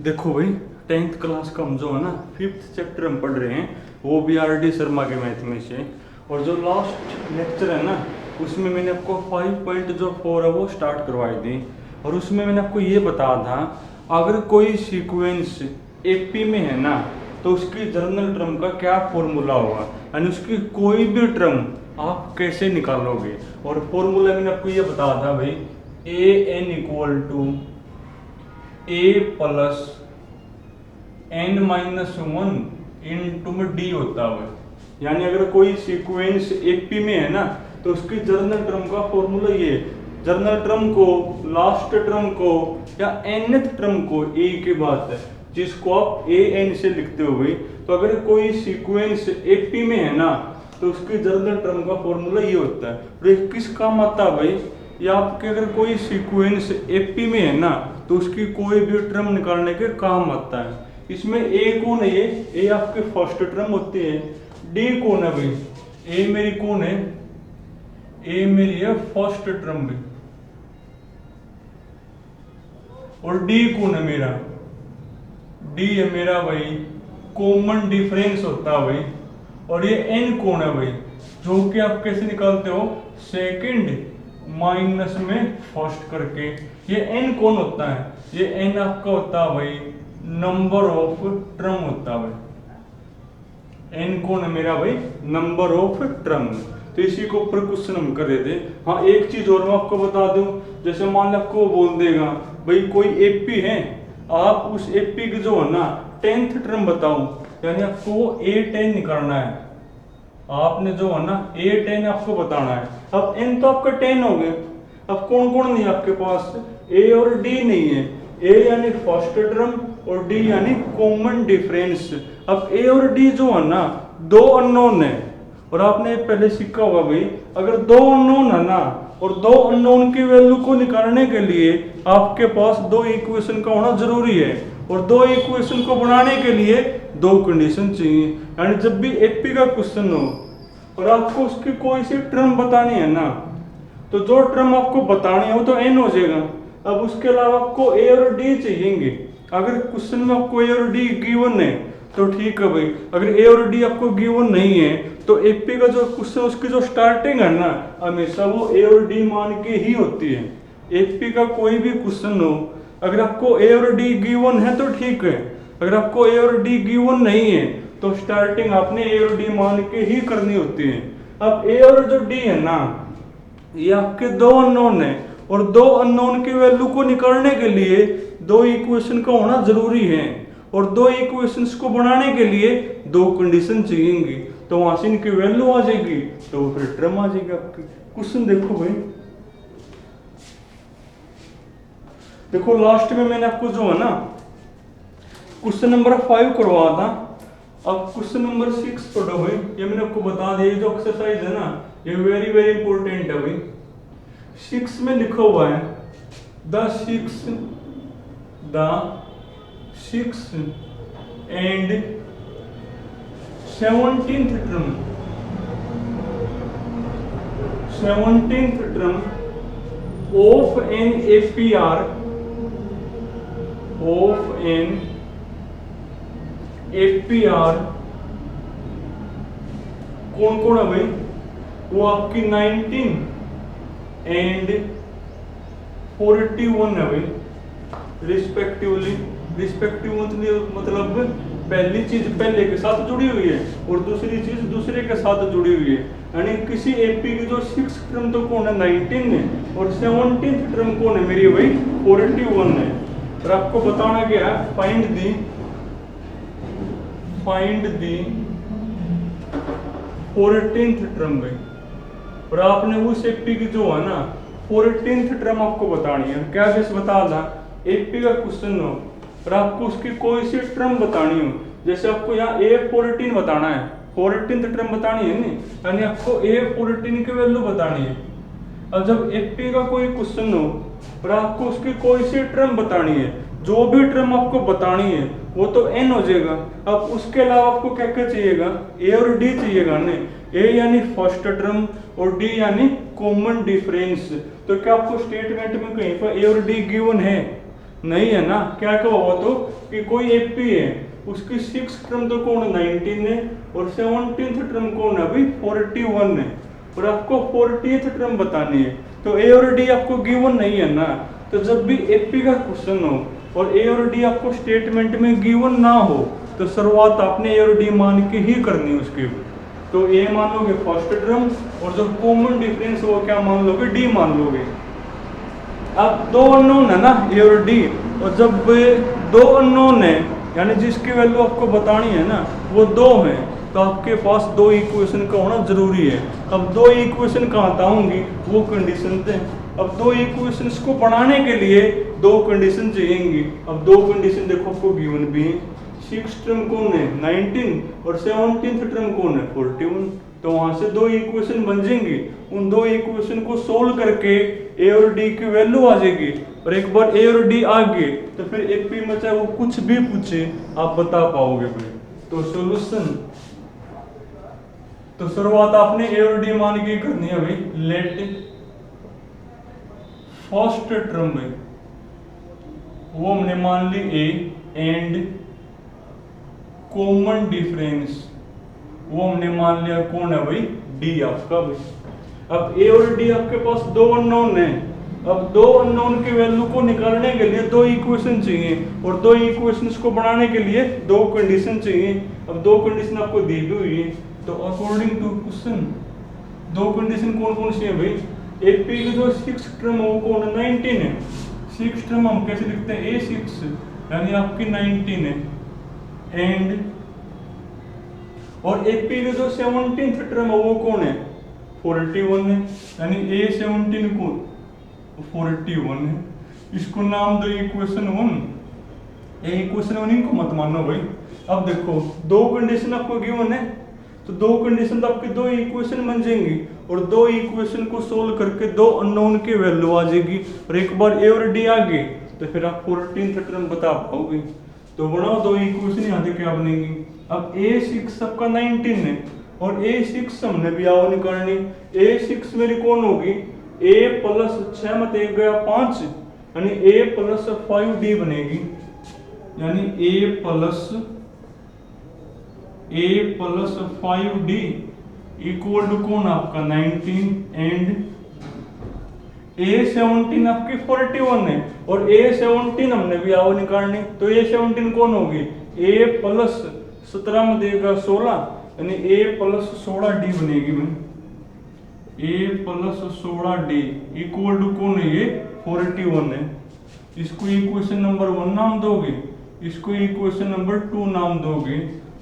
देखो भाई, 10th class का हम जो है ना 5th चैप्टर हम पढ़ रहे हैं, वो भी RD शर्मा के मैथ में से। और जो लास्ट लेक्चर है ना, उसमें मैंने आपको 5.4 है वो स्टार्ट करवाई थी। और उसमें मैंने आपको ये बताया था, अगर कोई सीक्वेंस AP में है ना, तो उसकी जर्नल टर्म का क्या फॉर्मूला होगा, यानी उसकी कोई भी टर्म आप कैसे निकालोगे। और फॉर्मूला मैंने आपको ये बताया था भाई, AN equal to A plus n-1 into में D होता है। यानी अगर कोई सीक्वेंस AP में है ना, तो उसकी जर्नल टर्म का फॉर्मूला ये, जर्नल टर्म को, लास्ट टर्म को या nth टर्म को A के बाद है, जिसको आप AN से लिखते हो भाई। तो अगर कोई सीक्वेंस AP में है ना, तो उसकी जर्नल टर्म का फॉर्मूला ये होता है। और ये किस काम आता है भाई, या आपके अगर कोई सीक्वेंस AP में है ना, तो उसकी कोई भी टर्म निकालने के काम आता है। इसमें A कौन है, ये A आपके फर्स्ट टर्म होती है। D कौन है भाई, A मेरी कौन है, A मेरी है फर्स्ट टर्म भी। और D कौन है मेरा, D है मेरा भाई कॉमन डिफरेंस होता है भाई। और ये N कौन है भाई, जो कि आप कैसे निकालते हो, सेकंड माइनस में फर्स्ट करके। ये N कौन होता है, ये N आपका होता है भाई नंबर ऑफ टर्म होता है भाई। N कौन है मेरा भाई, नंबर ऑफ टर्म। तो इसी को ऊपर क्वेश्चन हम कर रहे थे। हाँ, एक चीज और मैं आपको बता दूं, जैसे मान लो आपको बोल देगा भाई कोई AP है, आप उस AP की जो है ना 10th टर्म बताओ, यानी आपको A10 निकालना है। आपने जो है ना A10 आपको बताना है। अब N तो आपका 10 हो गए, अब कौन कौन नहीं है आपके पास, A और D नहीं है। A यानी फर्स्ट टर्म और D यानी कॉमन डिफरेंस। अब A और D जो है ना दो अननोन है, और आपने पहले सीखा होगा भाई, अगर दो अननोन है ना, और दो अननोन की वैल्यू को निकालने के लिए आपके पास दो इक्वेशन का होना जरूरी है। और दो इक्वेशन को बनाने के लिए दो कंडीशन चाहिए। यानी जब भी AP का क्वेश्चन हो और आपको उसकी कोई सी टर्म बतानी है ना, तो जो टर्म आपको बतानी है वो तो N हो जाएगा। अब उसके अलावा आपको A और D चाहिएंगे। अगर क्वेश्चन में आपको A और D गिवन है तो ठीक है भाई, अगर A और D आपको गिवन नहीं है तो AP का जो क्वेश्चन, उसकी जो स्टार्टिंग है ना, हमेशा वो A और D मान के ही होती है। AP का कोई भी क्वेश्चन हो, अगर आपको A और D गिवन है तो ठीक है, अगर आपको A और D गिवन नहीं है तो स्टार्टिंग आपने A और D मान के ही करनी होती है। अब A और जो D है ना, ये आपके दो अननोन है, और दो अननोन की वैल्यू को निकालने के लिए दो इक्वेशन का होना जरूरी है। और दो इक्वेशंस को बनाने के लिए दो कंडीशन चाहिएंगी, तो वहां से इनकी वैल्यू आ जाएगी, तो फिर टर्म आ जाएगी आपकी। क्वेश्चन देखो भाई, देखो लास्ट में मैंने आपको जो है ना क्वेश्चन नंबर 5 करवाया था। अब क्वेश्चन नंबर 6 पढ़ो भाई, ये मैंने आपको बता दिया, जो एक्सरसाइज है ना ये वेरी वेरी इंपॉर्टेंट है भाई। 6 में लिखा हुआ है the six and 17th term of an APR कौन कौन है भाई, वो आपकी 19 एंड 41 है भाई रिस्पेक्टिवली। मतलब पहली चीज पहले के साथ जुड़ी हुई है और दूसरी चीज दूसरे के साथ जुड़ी हुई है। यानी किसी AP की जो 6th टर्म तो कौन है 19 है, और 17th टर्म कौन है मेरी भाई 41 है। और आपको बताना क्या है, फाइंड दी 14th टर्म भाई। और आपने उस AP की जो है ना 14th टर्म आपको बतानी है। क्या जैसे बता था, AP का क्वेश्चन हो और आपको उसकी कोई सी टर्म बतानी हो, जैसे आपको यहाँ A14 बताना है, 14th टर्म बतानी है नहीं, यानी आपको A14 की वैल्यू बतानी है। अब जब AP का कोई क्वेश्चन हो और आपको उसकी कोई सी टर्म बतानी है, जो भी टर्म आपको बतानी है वो तो N हो जाएगा। अब उसके अलावा आपको क्या क्या चाहिएगा, A और D चाहिएगा नहीं, A यानी फर्स्ट टर्म और D यानी कॉमन डिफरेंस। तो क्या आपको स्टेटमेंट में कहीं पर A और D गिवन है, नहीं है ना, क्या क्या हुआ तो कि कोई एपी है, उसकी 6 टर्म तो कौन 19 है और 17th टर्म कौन है भाई 41 है, और आपको 40th टर्म बतानी है। तो ए और डी आपको गिवन नहीं है ना, तो जब भी एपी का क्वेश्चन हो और ए और डी आपको स्टेटमेंट में गिवन ना हो तो शुरुआत आपने ए और डी मान के ही करनी है उसकी। तो ए मान लोगे फर्स्ट टर्म और जो कॉमन डिफरेंस वो क्या मान लोगे, डी मान लोगे। अब दो अननोन है ना ए और डी, और जब दो अननोन है यानी जिसकी वैल्यू आपको बतानी है ना वो दो है, तो आपके पास दो इक्वेशन का होना जरूरी है। अब दो इक्वेशन कहाँ था होंगी, वो कंडीशन थे। अब दो इक्वेशंस को बनाने के लिए दो कंडीशन चाहिएंगी। अब दो कंडीशन देखो आपको गिवन भी है, 6 टर्म कौन है 19 और 17th टर्म कौन है 41, तो वहां से दो इक्वेशन बन जाएंगी। उन दो इक्वेशन को सोल्व करके ए और डी की वैल्यू आ जाएगी, और एक बार ए और डी आ गए तो फिर एपी में चाहे वो कुछ भी पूछे आप बता पाओगे भाई। तो सॉल्यूशन, तो शुरुआत आपने ए और डी मान के करनी है भाई। लेट फर्स्ट टर्म में वो हमने मान ली ए एंड कॉमन डिफरेंस वो हमने मान लिया कौन है भाई डी आपका भाई। अब ए और डी आपके पास दो अननोन है। अब दो अननोन की वैल्यू को निकालने के लिए दो इक्वेशन चाहिए, और दो इक्वेशंस को बनाने के लिए दो कंडीशन चाहिए। अब दो कंडीशन आपको दी भी हुई है, तो अकॉर्डिंग टू क्वेश्चन दो कंडीशन कौन कौन सी है भाई। एपी की जो 6 टर्म है वो कौन है 19 है। 6 टर्म हम कैसे लिखते हैं A6 यानी आपकी 19 है, एंड और एपी की जो 17th टर्म है वो कौन है 41 है, यानी A17 को 41 है। इसको नाम दो इक्वेशन 1। ये इक्वेशन 1 को मत मानो भाई। अब देखो दो कंडीशन आपको गिवन है, तो दो कंडीशन तो आपकी दो इक्वेशन बन जाएंगी, और दो इक्वेशन को सोल्व करके दो अननोन की वैल्यू आ जाएगी, और एक बार ए और डी आ गए तो फिर आप 14th टर्म बता पाओगे। तो बनाओ दो इक्वेशन यहाँ से क्या बनेगी। अब A6 सबका 19 है और A6 हमने भी आओ निकालनी। A6 मेरी कौन होगी A प्लस 6 मत 1 गया 5, यानी A प्लस 5D बनेगी, यानी A plus 5D equal to कौन आपका 19, एंड A17 आपकी 41 है और A17 हमने भी आओ निकालनी। तो A17 कौन होगी A प्लस 17 में देगा 16, यानी A प्लस 16D बनेगी में। A plus 16D equal to कौन है ये 41 है। इसको इक्वेशन नंबर 1 नाम दोगे, इसको इक्वेशन नंबर 2 नाम दोगे।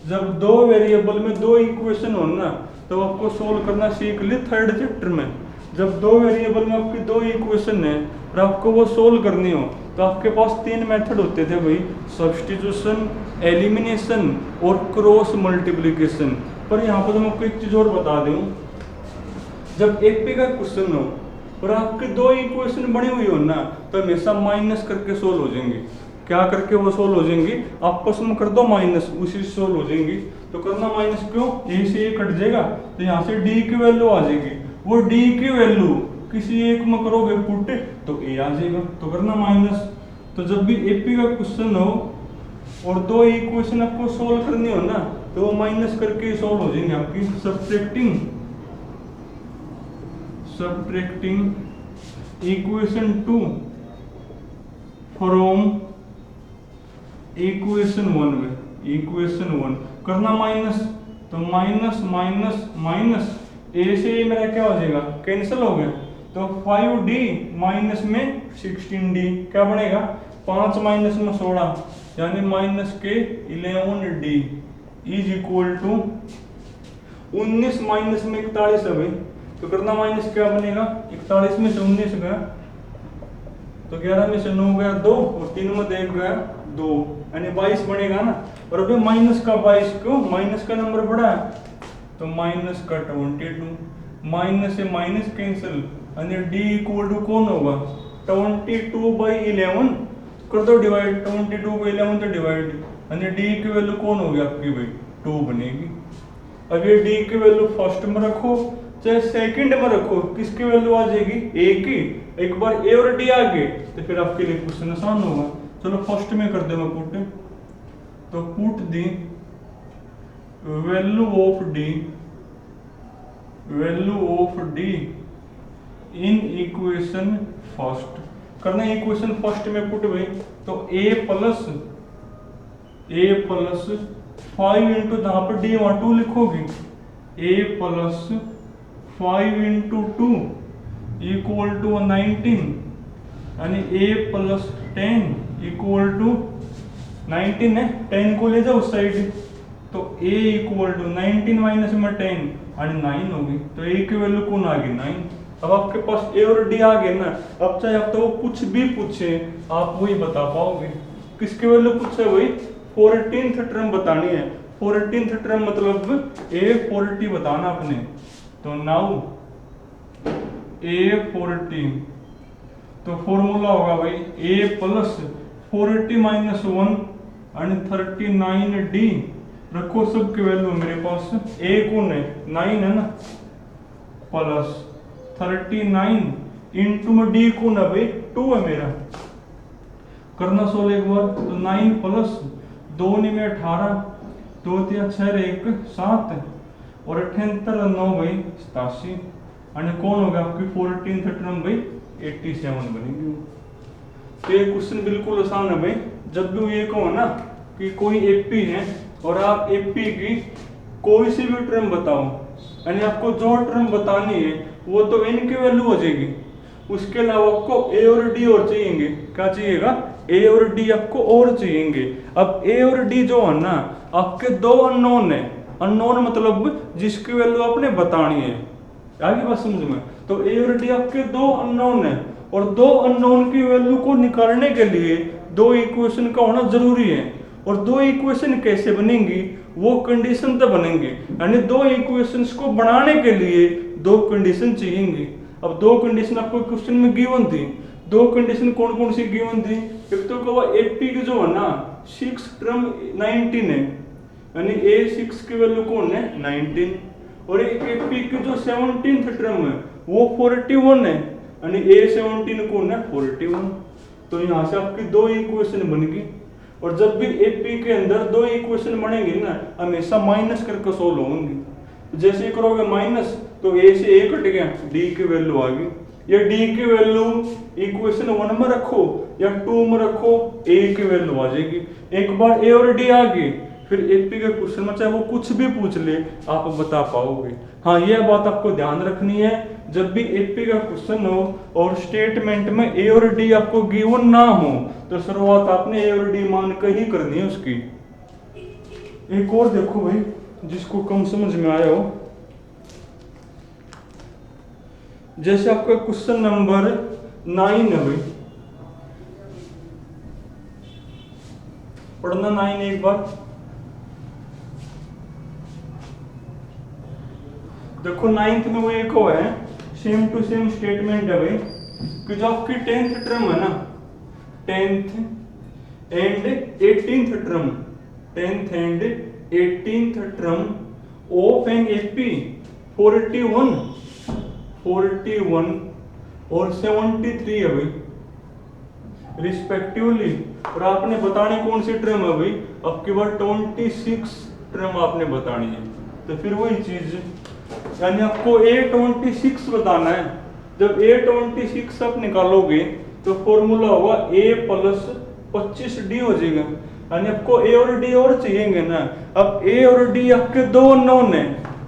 जब दो वेरिएबल में दो इक्वेशन हो ना तो आपको सोल्व करना सीख ली 3rd चैप्टर में। जब दो वेरिएबल में आपकी दो इक्वेशन है और आपको वो सोल्व करनी हो तो आपके पास 3 मेथड होते थे भाई, सब्स्टिट्यूशन, एलिमिनेशन और क्रॉस मल्टीप्लिकेशन। पर यहाँ पर मैं आपको एक चीज और बता दूं, जब एपी का क्वेश्चन हो और आपके दो इक्वेशन बनी हुई हो ना तो हमेशा माइनस करके सोल्व हो जाएंगे। क्या करके वो सोल्व हो जाएंगी, आपस में कर दो माइनस, उसी से सोल्व हो जाएंगी। तो करना माइनस क्यों, ए से ए कट जाएगा तो यहाँ से डी की वैल्यू आ जाएगी। वो डी की वैल्यू किसी एक में करोगे पुट तो ए आ जाएगा, तो करना माइनस। तो जब भी एपी का क्वेश्चन हो और दो इक्वेशन आपको सोल्व करनी हो ना तो वो माइनस करके सोल्व हो जाएंगे आपकी। सब्ट्रैक्टिंग इक्वेशन 2 फ्रॉम इक्वेशन 1 में, इक्वेशन 1 करना माइनस, तो माइनस माइनस माइनस ए से ए मेरा क्या हो जाएगा कैंसिल हो गया, तो 5D माइनस में 16D क्या बनेगा 5 माइनस में 16 यानी माइनस के 11D is equal to 19 minus में 41 है भाई। तो करना माइनस क्या बनेगा 41 में से 19 गया तो 11 में से 9 गया 2 और 3 में 1 गया 2 यानी 22 बनेगा ना। और अभी माइनस का 22 क्यों, माइनस का नंबर बड़ा है तो माइनस का 22, माइनस से माइनस कैंसिल यानी डी इक्वल टू कौन होगा 22/11 कर दो डिवाइड, 22/11 तो डिवाइड यानी डी की वैल्यू कौन होगी आपकी भाई 2 बनेगी। अब ये डी की वैल्यू फर्स्ट में रखो चाहे सेकंड में रखो, किसकी वैल्यू आ जाएगी ए की। एक बार ए और डी आ गए तो फिर आपके लिए क्वेश्चन आसान होगा। चलो फर्स्ट में कर दे मैं पुट, तो put the value of D in equation first. करना है इक्वेशन फर्स्ट में पुट भाई, तो a प्लस 5 इंटू, जहां पर डी वहां 2 लिखोगे, a plus 5 into 2 equal to 19, यानी a प्लस 10 इक्वल टू 19 है, 10 को ले जाओ उस साइड, तो a इक्वल टू 19 माइनस में 10 यानी 9 होगी, तो a की वैल्यू कौन आ गई 9। अब आपके पास a और d आ गए ना, अब चाहे आप तो कुछ भी पूछे आप वही बता पाओगे। किसकी वैल्यू पूछे भाई, 14th टर्म बतानी है, 14th टर्म मतलब a40 बताना आपने, तो नाउ a40, तो फॉर्मूला होगा भाई a प्लस 40 माइनस 1 यानी 39d, रखो सबकी वैल्यू मेरे पास, a कौन है 9 है ना, प्लस 39 इंटू में डी कौन है भाई 2 है मेरा, करना सोल्व एक बार, तो 9 प्लस 2 में 18, 2 3 6 1 7 और 78 9 भाई 87, यानी कौन होगा आपकी 14th टर्म भाई 87 बनेगी। तो ये क्वेश्चन बिल्कुल आसान है भाई, जब भी ये कहो ना कि कोई एपी है और आप एपी की कोई सी भी टर्म बताओ, यानी आपको जो टर्म बतानी है वो तो n की वैल्यू हो जाएगी, उसके अलावा आपको a और d और चाहिएंगे, क्या चाहिएगा a और d आपको और चाहिएंगे। अब a और d जो है ना आपके दो अननोन है, अननोन मतलब जिसकी वैल्यू आपने बतानी है, आगे बात समझ में, तो a और d आपके दो अननोन है और दो अननोन की वैल्यू को निकालने के लिए दो इक्वेशन का होना जरूरी है, और दो इक्वेशन कैसे बनेंगी वो कंडीशन तो बनेंगे, यानी दो इक्वेशंस को बनाने के लिए दो कंडीशन चाहिएंगी। अब दो कंडीशन आपको क्वेश्चन में गिवन थी, दो कंडीशन कौन कौन सी गिवन थी, एक तो कहा एपी की जो है ना 6 टर्म 19 है, यानी a6 की वैल्यू कौन है 19, और एक एपी की जो 17th टर्म है वो 41 है, यानी a17 कौन है 41। तो यहाँ से आपकी दो इक्वेशन बन गई, और जब भी एपी के अंदर दो इक्वेशन बनेंगे ना हमेशा माइनस करके सोल्व होंगी, जैसे करोगे माइनस तो a से a कट गया, d की वैल्यू आ गई, या d की वैल्यू इक्वेशन 1 में रखो या 2 में रखो a की वैल्यू आ जाएगी। एक बार a और d आ गई फिर एपी के क्वेश्चन में चाहे वो कुछ भी पूछ ले आप बता पाओगे। हाँ यह बात आपको ध्यान रखनी है, जब भी एपी का क्वेश्चन हो और स्टेटमेंट में ए और डी आपको गिवन ना हो तो शुरुआत आपने ए और डी मान कर ही करनी है उसकी। एक और देखो भाई जिसको कम समझ में आया हो, जैसे आपका क्वेश्चन नंबर 9 है भाई, पढ़ना 9 एक बार। देखो 9th में वो एक हो है सेम टू सेम स्टेटमेंट है भाई कि जो आपकी 10th टर्म है ना, 10th and 18th term, 10th and 18th term of an AP 41 और 73 है भाई रिस्पेक्टिवली, और आपने बतानी कौन सी टर्म है भाई, आपके बाद 26 टर्म आपने बतानी है। तो फिर वही चीज यानी आपको A26 बताना है, जब A26 आप निकालोगे तो फॉर्मूला होगा A प्लस 25D हो जाएगा, यानी आपको A और D और चाहिएंगे ना। अब A और D आपके दो अननोन है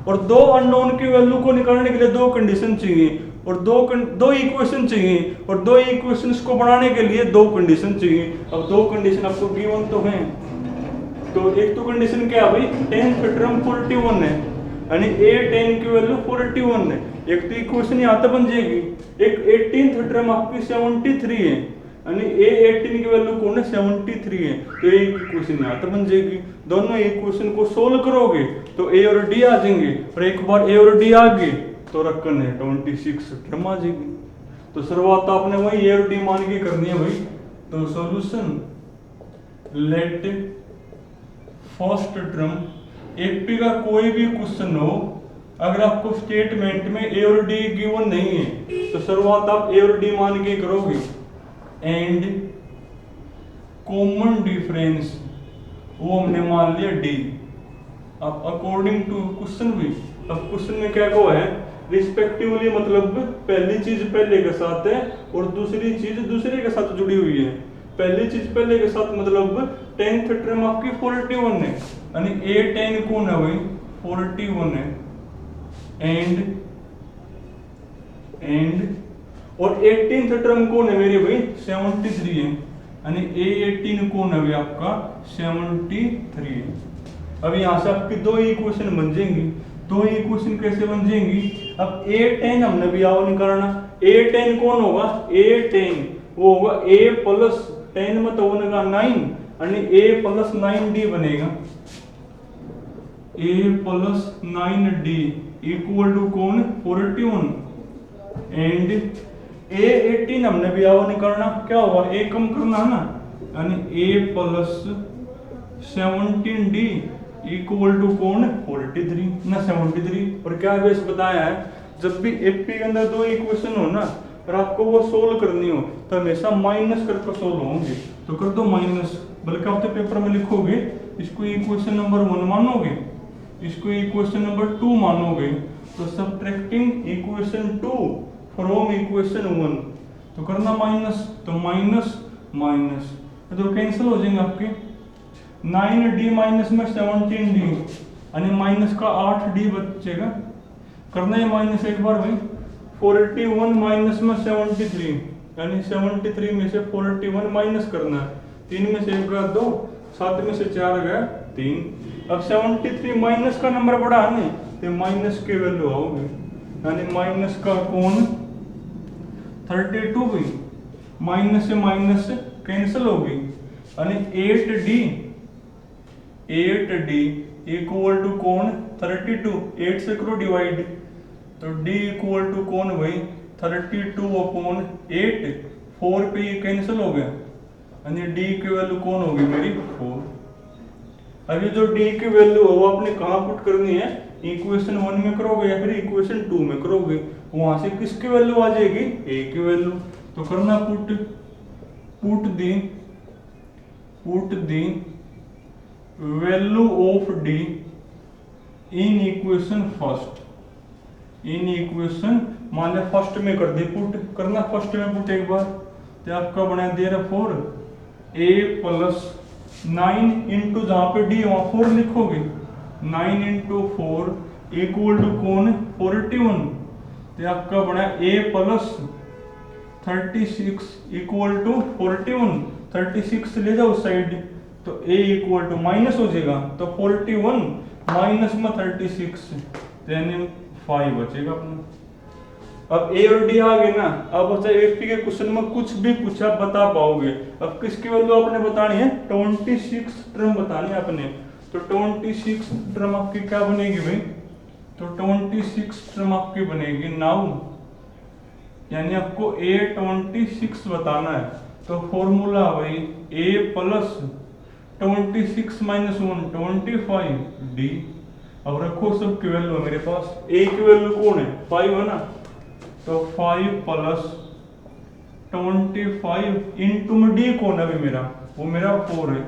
और दो अननोन की वैल्यू को निकालने के लिए दो कंडीशन चाहिए और दो इक्वेशन चाहिए, और दो इक्वेशंस को बनाने के लिए दो कंडीशन चाहिए। अब दो कंडीशन आपको गिवन तो हैं, तो एक तो कंडीशन क्या है भाई 10th टर्म 41 है, यानी A10 की वैल्यू 41 है, एक तो इक्वेशन यहाँ तक बन जाएगी। एक 18th टर्म आपकी 73 है, यानी A18 की वैल्यू कौन है 73 है, तो एक इक्वेशन यहाँ तक बन जाएगी। दोनों इक्वेशन को सोल्व करोगे तो A और D आ जाएंगे, और एक बार A और D आ गए तो रकम है 26 टर्म आ जाएगी। तो शुरुआत आपने वही A और D मान के करनी है भाई। तो solution let first term, AP का कोई भी क्वेश्चन हो अगर आपको स्टेटमेंट में ए और डी गिवन नहीं है तो शुरुआत आप ए और डी मान के करोगे, एंड कॉमन डिफरेंस वो हमने मान लिया डी। अब अकॉर्डिंग टू क्वेश्चन भी, अब क्वेश्चन में क्या को है, रिस्पेक्टिवली मतलब पहली चीज पहले के साथ है और दूसरी चीज दूसरे के साथ जुड़ी हुई है। पहली चीज पहले के साथ मतलब 10th टर्म आपकी 41 है, यानी ए 10 कौन है भाई 41 है, एंड और 18th टर्म कौन है मेरी भाई 73 है, यानी ए 18 कौन है भाई आपका 73 है। अब यहाँ से आपकी दो इक्वेशन बन जाएंगी। दो इक्वेशन कैसे बन जाएंगी, अब ए 10 हमने भी आओ नहीं करना, ए 10 कौन होगा, ए 10 वो होगा ए प्लस 10 में तो होगा 9, यानी ए प्लस 9d बनेगा, ए प्लस 9d इक्वल टू कौन 41 एंड ए 18 हमने भी आओ नहीं करना, क्या होगा ए कम करना है ना, यानी ए प्लस 17d इक्वल टू कौन 43 ना 73। और क्या बेस बताया है, जब भी एपी के अंदर दो इक्वेशन हो ना और आपको वो सोल्व करनी हो तो हमेशा माइनस करके सोल्व होंगे, तो कर दो माइनस, बल्कि आप तो पेपर में लिखोगे इसको इक्वेशन नंबर 1 मानोगे, इसको इक्वेशन नंबर 2 मानोगे, तो सब्ट्रैक्टिंग इक्वेशन 2 फ्रॉम इक्वेशन 1 तो करना माइनस, तो माइनस माइनस तो कैंसिल हो जाएंगे आपके 9d माइनस में 17d, यानी माइनस का 8d बचेगा, करना है माइनस एक बार भाई 41 माइनस में 73, यानी 73 में से 41 माइनस करना है, 3 में से 1 गया 2, 7 में से 4 गया 3। अब 73 माइनस का नंबर बड़ा है नहीं तो माइनस के वैल्यू आओगे, यानी माइनस का कौन 32 भी माइनस से माइनस कैंसिल होगी, यानी 8d इक्वल टू कौन 32, 8 से करो डिवाइड, तो d इक्वल टू कौन भाई 32 अपॉन 8, 4 पे ये कैंसिल हो गया, यानी d की वैल्यू कौन होगी मेरी 4। अभी जो d की वैल्यू है वो आपने कहाँ पुट करनी है, इक्वेशन 1 में करोगे या फिर इक्वेशन 2 में करोगे, वहां से किसकी वैल्यू आ जाएगी a की वैल्यू, तो करना put the value of d in equation first, in equation मान लिया फर्स्ट में कर दी पुट, करना फर्स्ट में पुट एक बार, तो आपका बना दे रहा 4 a प्लस 9 इंटू जहां पे d वहां 4 लिखोगे, 9 इंटू 4 इक्वल टू कौन 41, तो आपका बना a प्लस 36 इक्वल टू 41, 36 ले जाओ साइड तो a इक्वल टू माइनस हो जाएगा, तो 41 माइनस में 36 यानी 5 बचेगा अपना। अब a और d आ गए ना, अब बचा एपी के क्वेश्चन में कुछ भी पूछा बता पाओगे। अब किसकी वैल्यू आपने बतानी है 26 टर्म बतानी है आपने, तो 26 टर्म आपकी क्या बनेगी भाई, तो 26 टर्म आपकी बनेगी नाउ, यानी आपको a 26 बताना है, तो फॉर्मूला भाई a प्लस 26 माइनस 1 25d। अब रखो सबकी वैल्यू मेरे पास, a की वैल्यू कौन है 5 है ना, तो 5 प्लस 25 इंटू में d कौन है मेरा, वो मेरा 4 है,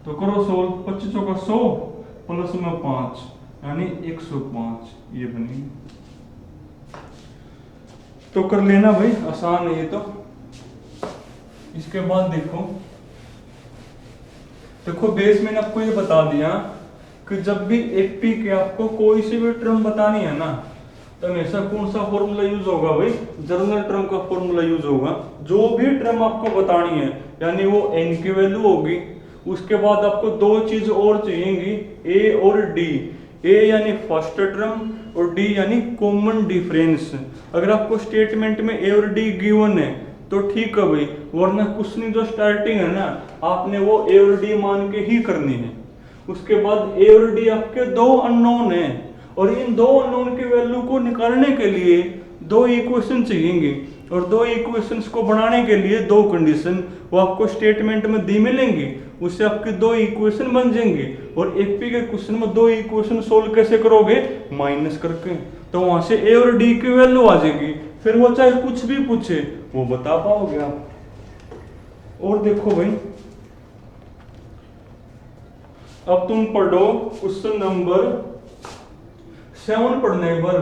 तो करो सोल्व, 25 का 100 प्लस में 5 यानी 105 ये बनेगी। तो कर लेना भाई, आसान है ये तो। इसके बाद देखो बेस मैंने आपको ये बता दिया कि जब भी एपी के आपको कोई सी भी टर्म बतानी है ना, तो हमेशा कौन सा फॉर्मूला यूज होगा भाई, जर्नल टर्म का फॉर्मूला यूज होगा। जो भी टर्म आपको बतानी है यानी वो n की वैल्यू होगी, उसके बाद आपको दो चीज और चाहिएगी a और d, a यानी फर्स्ट टर्म और d यानी कॉमन डिफरेंस। अगर आपको स्टेटमेंट में a और d गिवन है तो ठीक है भाई, वरना कुछ नहीं, जो स्टार्टिंग है ना आपने वो a और d मान के ही करनी है। उसके बाद a और d आपके दो अननोन है और इन दो अननोन की वैल्यू को निकालने के लिए दो इक्वेशन चाहिएंगे, और दो इक्वेशंस को बनाने के लिए दो कंडीशन वो आपको स्टेटमेंट में दी मिलेंगी, उससे आपके दो इक्वेशन बन जाएंगे। और एपी के क्वेश्चन में दो इक्वेशन सोल्व कैसे करोगे, माइनस करके, तो वहां से a और d की वैल्यू आ जाएगी, फिर वो चाहे कुछ भी पूछे वो बता पाओगे आप। और देखो भाई अब तुम पढ़ो क्वेश्चन नंबर 7 पढ़ने एक बार।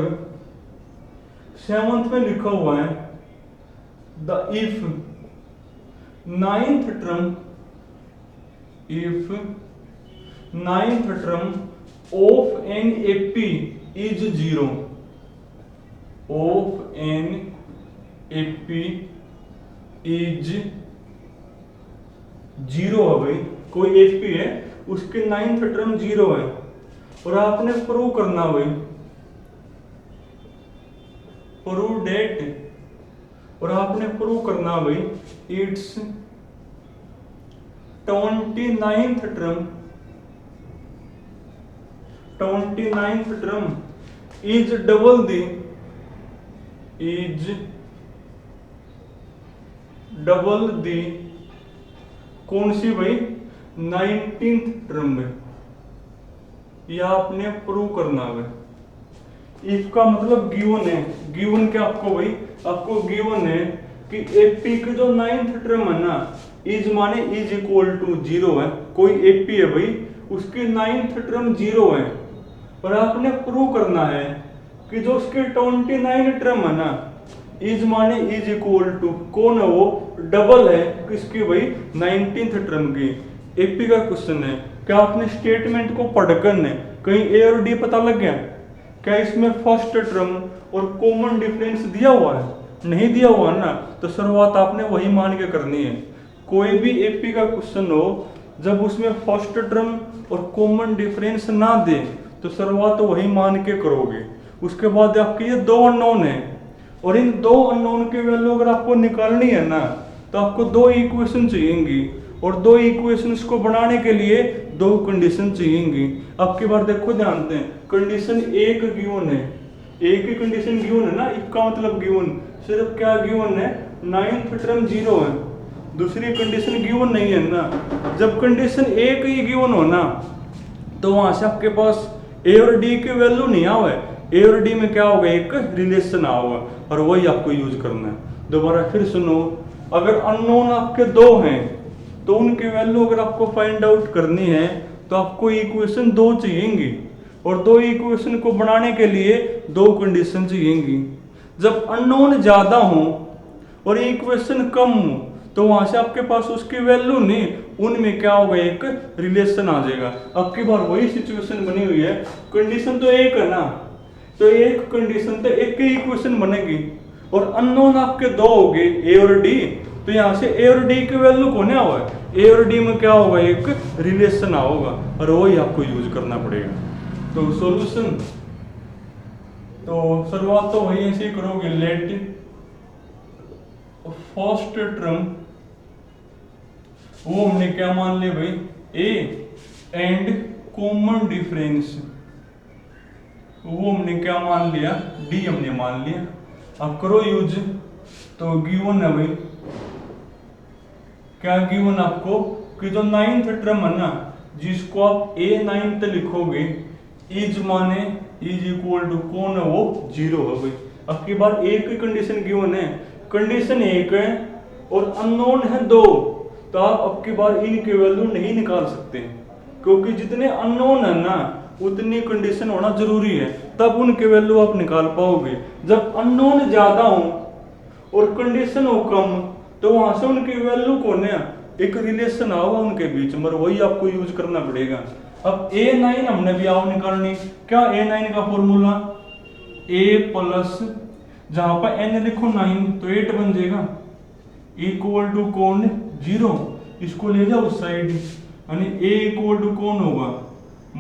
7th में लिखा हुआ है the if ninth term of an AP is 0, of an AP is 0 है भाई, कोई एपी है उसके 9th टर्म 0 है और आपने प्रूव करना भाई, प्रूव डेट, और आपने प्रूव करना भाई it's 29th term is double दी कौन सी भाई 19th टर्म में, यह आपने प्रूव करना है। इफ का मतलब गिवन है, गिवन क्या आपको भाई, आपको गिवन है कि एपी के जो 9th टर्म है ना, इज माने इज इक्वल टू 0 है, कोई एपी है भाई उसकी 9th टर्म 0 है, और आपने प्रूव करना है कि जो उसके 29 टर्म है ना, इज माने इज इक्वल टू कौन है वो, डबल है किसकी भाई 19th टर्म की। एपी का क्वेश्चन है, क्या आपने स्टेटमेंट को पढ़कर ने कहीं ए और डी पता लग गया, क्या इसमें फर्स्ट टर्म और कॉमन डिफरेंस दिया हुआ है, नहीं दिया हुआ ना, तो शुरुआत आपने वही मान के करनी है। कोई भी एपी का क्वेश्चन हो जब उसमें फर्स्ट टर्म और कॉमन डिफरेंस ना दे तो शुरुआत तो वही मान के करोगे। उसके बाद आपके ये 2 अननोन है और इन 2 अननोन के वैल्यू अगर आपको निकालनी है ना तो आपको 2 इक्वेशन चाहिएंगी, और 2 इक्वेशंस को बनाने के लिए 2 कंडीशन चाहिएंगी। अब की बार देखो ध्यान दें, कंडीशन एक गिवन है, एक ही कंडीशन गिवन है ना, इसका मतलब गिवन सिर्फ क्या गिवन है 9th टर्म 0 है, दूसरी कंडीशन गिवन नहीं है ना। जब कंडीशन एक ही गिवन हो ना तो वहां से आपके पास ए और डी की वैल्यू नहीं आवे, ए और डी में क्या होगा एक रिलेशन आओगे और वही आपको यूज करना है। दोबारा फिर सुनो, अगर अननोन आपके 2 हैं तो उनकी वैल्यू अगर आपको फाइंड आउट करनी है तो आपको इक्वेशन 2 चाहिएंगी, और 2 इक्वेशन को बनाने के लिए 2 कंडीशन चाहिएंगी। जब अननोन ज्यादा हो और इक्वेशन कम हो तो वहां से आपके पास उसकी वैल्यू नहीं, उनमें क्या होगा एक रिलेशन आ जाएगा। अब की बार वही सिचुएशन बनी हुई है, कंडीशन तो एक है ना, तो एक कंडीशन तो एक ही इक्वेशन बनेगी, और अननोन आपके 2 हो गए ए और डी, तो यहाँ से ए और डी की वैल्यू कौन है हुआ, ए और डी में क्या होगा एक रिलेशन होगा, और वही आपको यूज करना पड़ेगा। तो सॉल्यूशन तो शुरुआत तो वही ऐसे ही करोगे, लेट फर्स्ट टर्म वो हमने क्या मान लिया भाई ए एंड कॉमन डिफरेंस वो हमने क्या मान लिया डी हमने मान लिया। अब करो यूज, तो गिवन है भाई, क्या गिवन आपको कि जो 9th टर्म है ना जिसको आप ए 9th लिखोगे, इज माने इज इक्वल टू कौन है वो 0 है भाई। अब की बार एक ही कंडीशन गिवन है, कंडीशन एक है और अननोन है 2, तो आप अब की बार इनकी वैल्यू नहीं निकाल सकते, क्योंकि जितने अननोन है ना उतनी कंडीशन होना जरूरी है, तब उनके वैल्यू आप निकाल पाओगे। जब अननोन ज्यादा हो और कंडीशन हो कम तो वहां से उनकी वैल्यू कौन है एक रिलेशन आओगा उनके बीच में, वही आपको यूज करना पड़ेगा। अब A9 हमने भी आओ निकालनी, क्या A9 का फॉर्मूला A प्लस जहां पर n लिखो 9 तो 8 बन जाएगा, इक्वल टू कौन 0, इसको ले जाओ उस साइड, यानी A इक्वल टू कौन होगा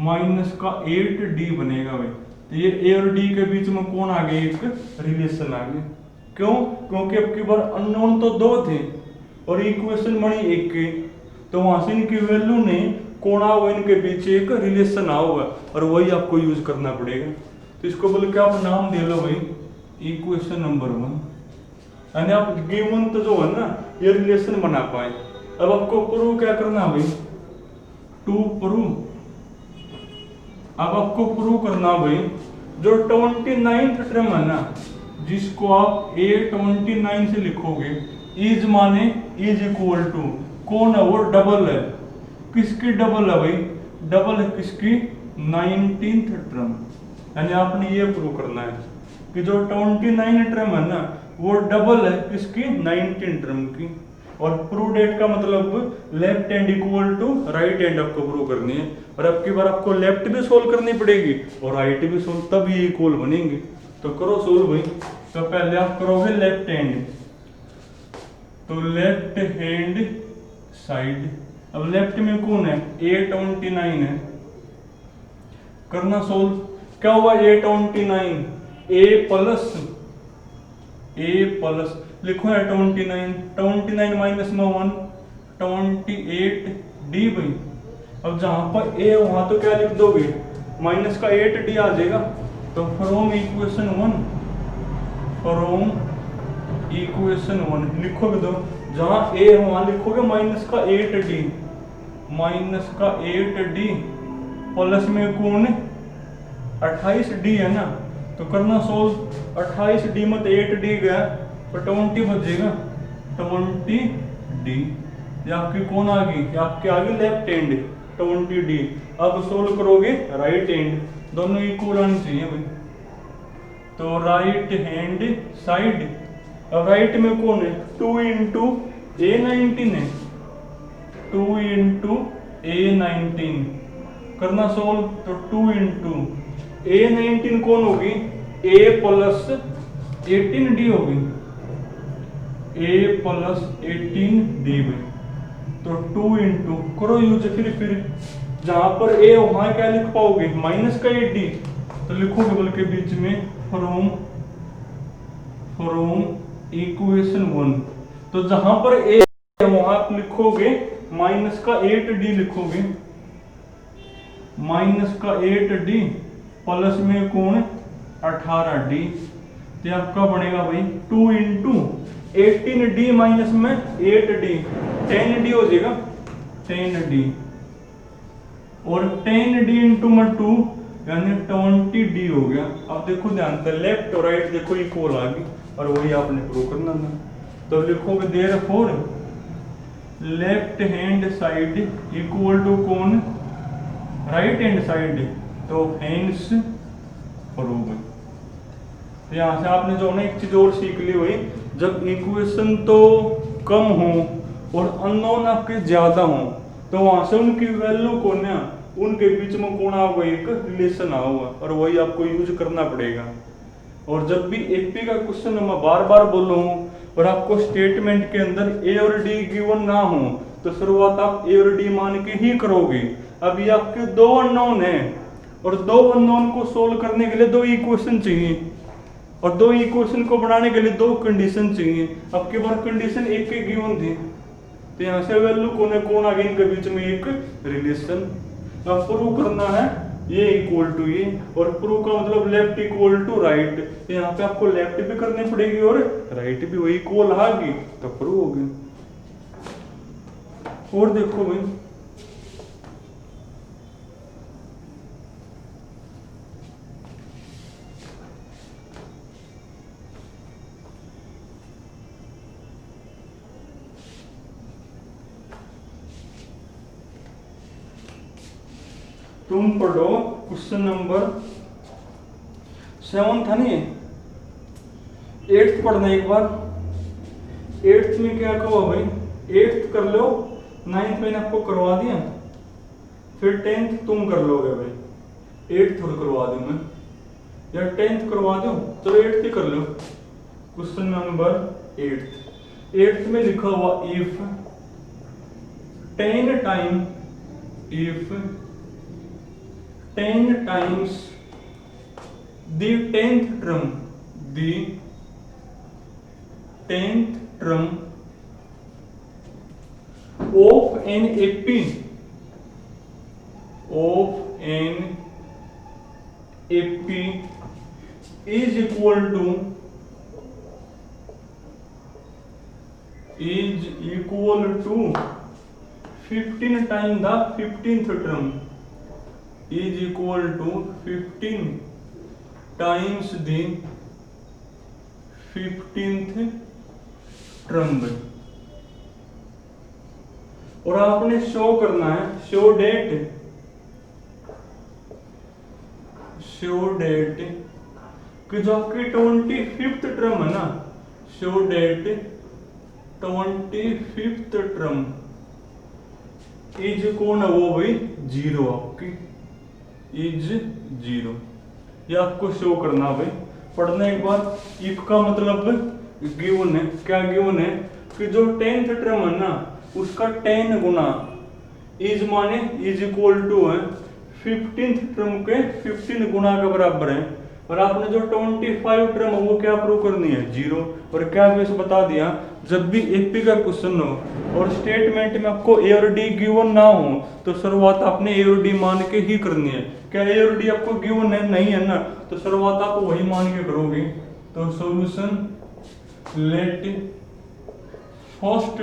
माइनस का 8D बनेगा भाई। तो ये A और D के बीच में कौन आ गया एक रिलेशन आ गया, क्यों, क्योंकि अब की बार अननोन तो 2 थे और इक्वेशन बनी एक के, तो वहां से इनकी वैल्यू नहीं कौन आओगे इनके पीछे एक रिलेशन आओगा, और वही आपको यूज करना पड़ेगा। तो इसको बोले क्या आप नाम दे लो भाई इक्वेशन नंबर 1, यानी आप गिवन तो जो है ना ये रिलेशन बना पाए। अब आपको प्रूव क्या करना भाई, टू प्रूव, अब आपको प्रूव करना भाई जो 29th टर्म है ना जिसको आप A29 से लिखोगे, इज माने इज इक्वल टू कौन है वो डबल है, किसकी डबल है भाई डबल है किसकी 19th टर्म। यानी आपने ये प्रूव करना है कि जो 29 टर्म है ना वो डबल है किसकी 19 टर्म की। और प्रूव डेट का मतलब left hand equal to right hand आपको प्रूव करनी है। और अब की बार आपको लेफ्ट भी सोल्व करनी पड़ेगी और राइट भी सोल्व, तब ये इक्वल बनेंगे। तो करो सोल्व भाई। तो पहले आप करोगे लेफ्ट हैंड, तो लेफ्ट हैंड साइड, अब लेफ्ट में कौन है A29 है, करना सोल्व। क्या हुआ A29 A प्लस लिखो है 29 माइनस में 1 28D भाई। अब जहां पर A वहां तो क्या लिख दोगे माइनस का 8D आ जाएगा। तो फ्रॉम इक्वेशन 1 लिखोगे तो जहां A वहां लिखोगे माइनस का 8D प्लस में कौन 28D है ना। तो करना सोल्व, 28D मत 8D गया तो 20 बचेगा 20D। ये आपकी कौन आ गई, आपकी आ गई लेफ्ट हैंड 20D। अब सोल्व करोगे राइट हैंड, दोनों इक्वल आनी चाहिए भाई। तो राइट हैंड साइड, अब राइट में कौन है 2 इंटू A19 है, 2 इंटू A19 करना सोल्व। तो 2 इंटू A19 कौन होगी A प्लस 18D होगी, A प्लस 18D में। तो 2 इंटू करो यूज, फिर जहां पर A वहां क्या लिख पाओगे माइनस का 8D, तो लिखोगे बल्कि बीच में फ्रॉम इक्वेशन 1। तो जहां पर A वहां आप लिखोगे माइनस का 8D लिखोगे, माइनस का 8D प्लस में कौन 18D। तो आपका बनेगा भाई 2 इंटू 18D माइनस में 8D 10D हो जाएगा 10D। और 10D इंटू में 2 यानी 20D हो गया। अब देखो ध्यान से लेफ्ट और राइट देखो इक्वल आ गई और वही आपने प्रूव करना था। तो लिखोगे therefore left hand side equal to कौन राइट हैंड साइड, तो हैंड्स प्रूव। तो यहाँ से आपने जो ना एक चीज और सीख ली हुई, जब इक्वेशन तो कम हो और अननोन आपके ज्यादा हो तो वहां से उनकी वैल्यू को ना उनके बीच में कौन होगा एक रिलेशन होगा और वही आपको यूज करना पड़ेगा। और जब भी एपी का क्वेश्चन मैं बार बार बोलूँ और आपको स्टेटमेंट के अंदर ए और डी गिवन ना हो तो शुरुआत आप ए और डी मान के ही करोगे। अभी आपके दो अननोन है और दो अननोन को सोल्व करने के लिए दो इक्वेशन चाहिए और दो इक्वेशन को बनाने के लिए दो कंडीशन चाहिए। अब की बार कंडीशन एक के गिवन थी तो यहाँ से वैल्यू कौन आ गई इनके बीच में एक रिलेशन। अब प्रूव करना है ये इक्वल टू ये, और प्रूव का मतलब लेफ्ट इक्वल टू राइट। तो यहाँ पे आपको लेफ्ट भी करनी पड़ेगी और राइट भी, वही इक्वल आ गई तो प्रूव हो गई। और देखो भाई तुम पढ़ो क्वेश्चन नंबर 7 था नहीं 8th पढ़ना एक बार। 8th में क्या कहो भाई 8th कर लो, 9th मैंने आपको करवा दिया, फिर 10th तुम कर लोगे भाई। 8th थोड़ा करवा दूं मैं या 10th करवा दूं, चलो 8th ही कर लो। क्वेश्चन नंबर 8th में लिखा हुआ if 10 time if 10 times the 10th term of an AP is equal to 15 times the 15th term is equal to 15 times the 15th term। और आपने शो करना है, शो डेट शो डेट कि जो आपकी 25th टर्म है ना, show that 25th term is कौन है वो भाई 0, आपकी इज 0, ये आपको शो करना भाई। पढ़ना एक बार, इफ का मतलब गिवन है, क्या गिवन है कि जो 10th टर्म है ना उसका 10 गुना इज माने इज इक्वल टू है 15th टर्म के 15 गुना के बराबर है। और आपने जो 25 टर्म वो क्या प्रूव करनी है 0। और क्या बेस बता दिया, जब भी एपी का क्वेश्चन हो और स्टेटमेंट में आपको ए और डी गिवन ना हो तो शुरुआत आपने ए और डी मान के ही करनी है। क्या ए और डी आपको गिवन है नहीं है ना, तो शुरुआत आप वही मान के करोगे। तो सॉल्यूशन लेट फर्स्ट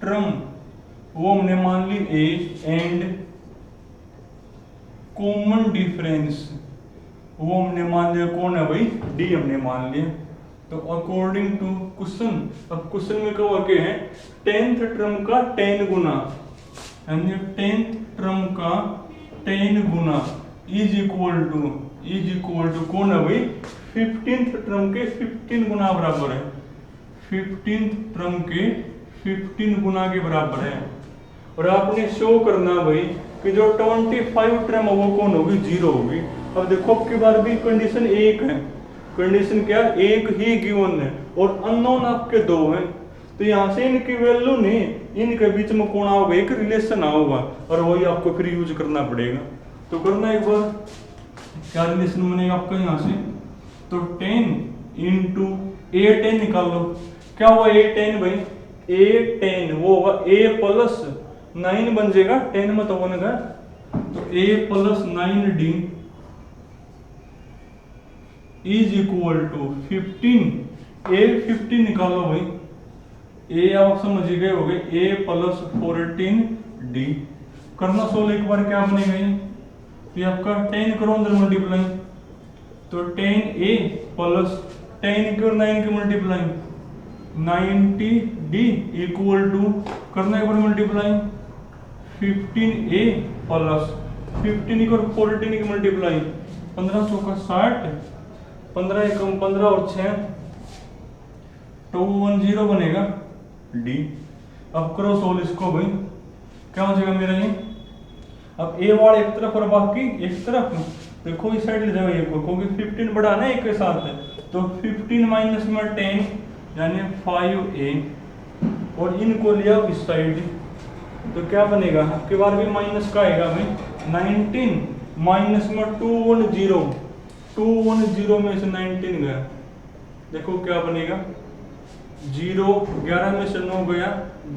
टर्म वो हमने मान ली ए एंड कॉमन डिफरेंस वो हमने मान लिया कौन है भाई डी हमने मान लिया। तो अकॉर्डिंग टू क्वेश्चन, अब क्वेश्चन में क्या वाक्य है 10th टर्म का 10 गुना, यानी 10th टर्म का 10 गुना इज इक्वल टू कौन है भाई 15th टर्म के 15 गुना बराबर है, 15th टर्म के 15 गुना के बराबर है। और आपने शो करना भाई कि जो 25 टर्म है वो कौन होगी 0 होगी। अब देखो अब की बार भी कंडीशन एक है, कंडीशन क्या एक ही गिवन है और अननोन आपके 2 हैं, तो यहाँ से इनकी वैल्यू नहीं, इनके बीच में कौन आओगे एक रिलेशन आओगा और वही आपको फिर यूज करना पड़ेगा। तो करना एक बार, क्या रिलेशन बनेगा आपका यहाँ से, तो 10 इंटू A10 निकाल लो। क्या हुआ A10 भाई, A10 वो होगा A प्लस 9 बन जाएगा 10 में तो बनेगा, तो A plus 9D is equal to 15। A 15 निकालो भाई, A आप समझ गए हो गए A प्लस 14D। करना सोल्व एक बार, क्या बनेगा ये आपका 10 करो अंदर मल्टीप्लाई, तो 10A प्लस 10 की और 9 की मल्टीप्लाई 90D इक्वल टू करना एक बार मल्टीप्लाई 15A प्लस 15 की और 14 की मल्टीप्लाई 15 चौका 60, 15 एकम 15 और 6 210 बनेगा D। अब करो सोल्व इसको भाई, क्या हो जाएगा मेरा ये, अब ए वाला एक तरफ और बाकी एक तरफ, देखो इस साइड ले जाओ ये को, क्योंकि 15 बड़ा ना एक के साथ है, तो 15 माइनस में 10 यानी 5A और इनको लिया इस साइड, तो क्या बनेगा आपके बार भी माइनस का आएगा भाई 19 माइनस में 210 में से 19 गया, देखो क्या बनेगा 0, 11 में से 9 गया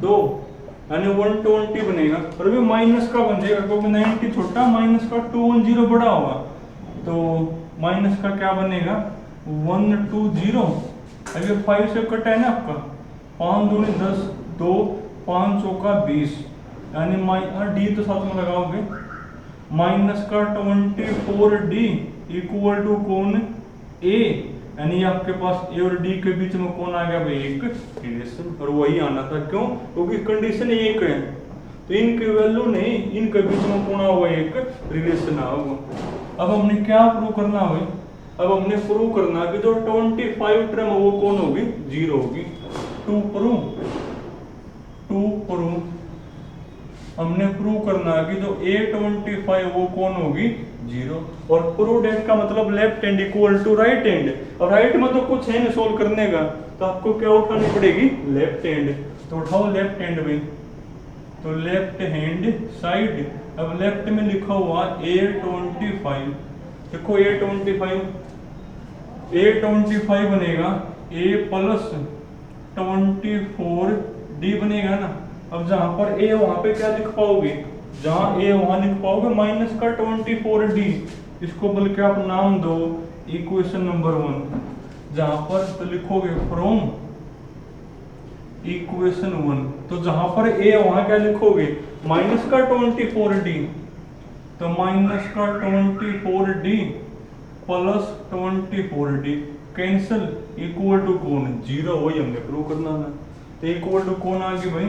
2 यानी 120 बनेगा। और भी माइनस का बन जाएगा क्योंकि 90 छोटा माइनस का 210 बड़ा होगा, तो माइनस का क्या बनेगा 120। अभी 5 से कटा है ना आपका 5 दूनी 10, 2 5 चौका 20 यानी डी तो साथ में लगाओगे माइनस का 24D इक्वल टू कौन ए, यानी आपके पास ए और डी के बीच में कौन आ गया भाई एक रिलेशन, और वही आना था क्यों, क्योंकि कंडीशन एक है, तो इनकी वैल्यू नहीं, इनके बीच में कौन होगा एक रिलेशन आओगा। अब हमने क्या प्रूव करना है, अब हमने प्रूव करना कि जो 25 टर्म वो कौन होगी 0 होगी। टू प्रूव हमने प्रूव करना है कि जो A25 वो कौन होगी 0, और प्रूव डेट का मतलब left hand equal to right hand, और राइट में तो कुछ है नहीं सोल्व करने का, तो आपको क्या उठानी पड़ेगी लेफ्ट हैंड, तो उठाओ लेफ्ट हैंड में, तो लेफ्ट हैंड साइड, अब लेफ्ट में लिखा हुआ A25, देखो A25 बनेगा A प्लस 24D बनेगा ना। अब जहां पर A वहां पे क्या लिख पाओगे, जहां A वहां लिख पाओगे माइनस का 24D, इसको बल्कि आप नाम दो इक्वेशन नंबर 1, जहां पर तो लिखोगे फ्रॉम इक्वेशन 1, तो जहां पर A वहां क्या लिखोगे माइनस का 24D, तो माइनस का 24D plus 24D cancel equal to कौन 0, वही हमने प्रूव करना है। तो इक्वल टू कौन आ गया भाई,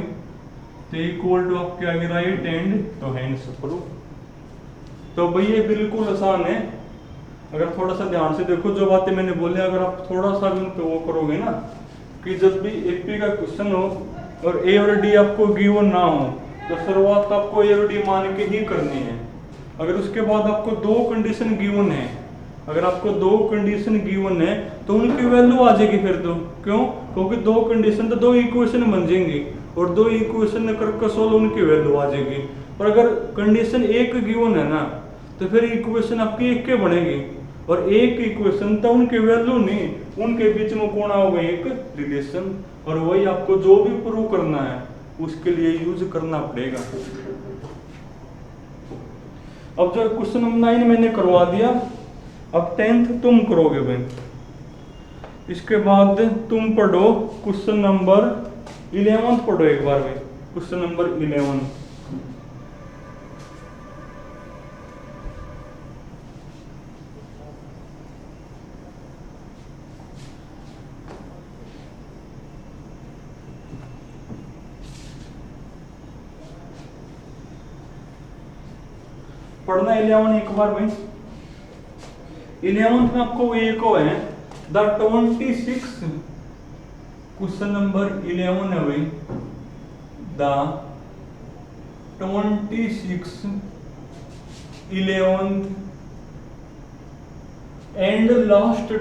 तो इक्वल टू आपके आगे राइट हैंड, तो हैंड्स प्रूव। तो भाई ये बिल्कुल आसान है। अगर थोड़ा सा ध्यान से देखो जो बातें मैंने बोली, अगर आप थोड़ा सा भी उन पे वो करोगे ना, कि जब भी एपी का क्वेश्चन हो और ए और डी आपको गिवन ना हो, तो शुरुआत आपको ए और डी मान के ही करनी है। अगर उसके बाद आपको दो कंडीशन गिवन है, अगर आपको दो कंडीशन गिवन है तो उनकी वैल्यू आ जाएगी फिर तो। क्यों? क्योंकि दो कंडीशन तो दो इक्वेशन बन जाएंगी और दो इक्वेशन करके सोल्व उनकी वैल्यू आ जाएगी। और अगर कंडीशन एक गिवन है ना, तो फिर इक्वेशन आपकी एक के बनेगी, और एक इक्वेशन तो उनकी वैल्यू नहीं, उनके बीच में कौन होगा? एक रिलेशन। और वही आपको जो भी प्रूव करना है उसके लिए यूज करना पड़ेगा। अब जो क्वेश्चन नंबर 9 मैंने करवा दिया, अब 10th तुम करोगे भाई। इसके बाद तुम पढ़ो क्वेश्चन नंबर 11 पढ़ो एक बार भाई, क्वेश्चन नंबर 11। पढ़ना 11 एक बार भाई। 11 में आपको एक को है द 26, क्वेश्चन नंबर 11 है भाई, the 26 11th and last